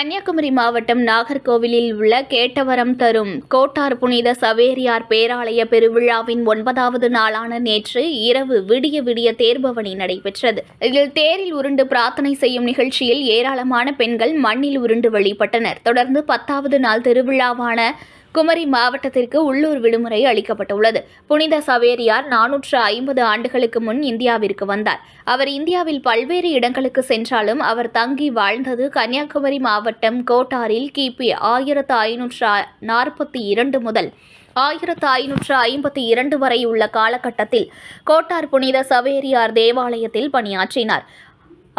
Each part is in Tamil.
கன்னியாகுமரி மாவட்டம் நாகர்கோவிலில் உள்ள கேட்டவரம் தரும் கோட்டார் புனித சவேரியார் பேராலய பெருவிழாவின் 9வது நாளான நேற்று இரவு விடிய விடிய தேர்பவனி நடைபெற்றது. இதில் தேரில் உருண்டு பிரார்த்தனை செய்யும் நிகழ்ச்சியில் ஏராளமான பெண்கள் மண்ணில் உருண்டு வழிபட்டனர். தொடர்ந்து 10வது நாள் திருவிழாவான குமரி மாவட்டத்திற்கு உள்ளூர் விடுமுறை அளிக்கப்பட்டுள்ளது. புனித சவேரியார் 450 ஆண்டுகளுக்கு முன் இந்தியாவிற்கு வந்தார். அவர் இந்தியாவில் பல்வேறு இடங்களுக்கு சென்றாலும் அவர் தங்கி வாழ்ந்தது கன்னியாகுமரி மாவட்டம் கோட்டாரில் கிபி 1542 முதல் 1552 வரை உள்ள காலகட்டத்தில் கோட்டார் புனித சவேரியார் தேவாலயத்தில் பணியாற்றினார்.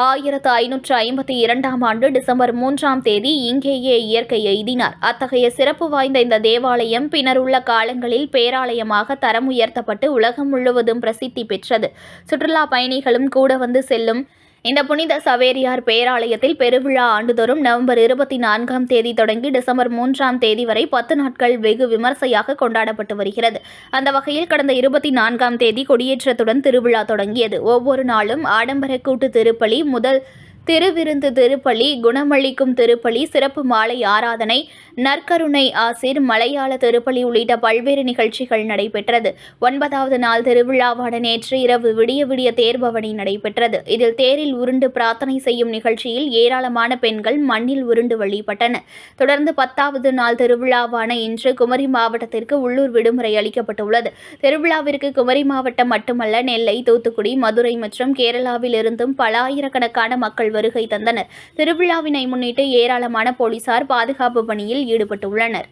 1552ஆம் ஆண்டு டிசம்பர் 3ஆம் தேதி இங்கேயே இயற்கை எய்தினார். அத்தகைய சிறப்பு வாய்ந்த இந்த தேவாலயம் பின்னர் உள்ள காலங்களில் பேராலயமாக தரம் உயர்த்தப்பட்டு உலகம் முழுவதும் பிரசித்தி பெற்றது. சுற்றுலா பயணிகளும் கூட வந்து செல்லும் இந்த புனித சவேரியார் பேராலயத்தில் பெருவிழா ஆண்டுதோறும் நவம்பர் 24ஆம் தேதி தொடங்கி டிசம்பர் 3ஆம் தேதி வரை 10 நாட்கள் வெகு விமர்சையாக கொண்டாடப்பட்டு வருகிறது. அந்த வகையில் கடந்த 24ஆம் தேதி கொடியேற்றத்துடன் திருவிழா தொடங்கியது. ஒவ்வொரு நாளும் ஆடம்பர கூட்டு திருப்பலி, முதல் திருவிருந்து திருப்பலி, குணமளிக்கும் திருப்பலி, சிறப்பு மாலை ஆராதனை, நற்கருணை ஆசிர், மலையாள திருப்பலி உள்ளிட்ட பல்வேறு நிகழ்ச்சிகள் நடைபெற்றது. 9வது நாள் திருவிழாவான நேற்று இரவு விடிய விடிய தேர்பவனி நடைபெற்றது. இதில் தேரில் உருண்டு பிரார்த்தனை செய்யும் நிகழ்ச்சியில் ஏராளமான பெண்கள் மண்ணில் உருண்டு வழிபட்டனர். தொடர்ந்து 10வது நாள் திருவிழாவான இன்று குமரி மாவட்டத்திற்கு உள்ளூர் விடுமுறை அளிக்கப்பட்டுள்ளது. திருவிழாவிற்கு குமரி மாவட்டம் மட்டுமல்ல, நெல்லை, தூத்துக்குடி, மதுரை மற்றும் கேரளாவில் இருந்தும் பல ஆயிரக்கணக்கான மக்கள் வருகை தந்தனர். திருவிழாவினை முன்னிட்டு ஏராளமான போலீசார் பாதுகாப்பு பணியில் ஈடுபட்டுள்ளனர்.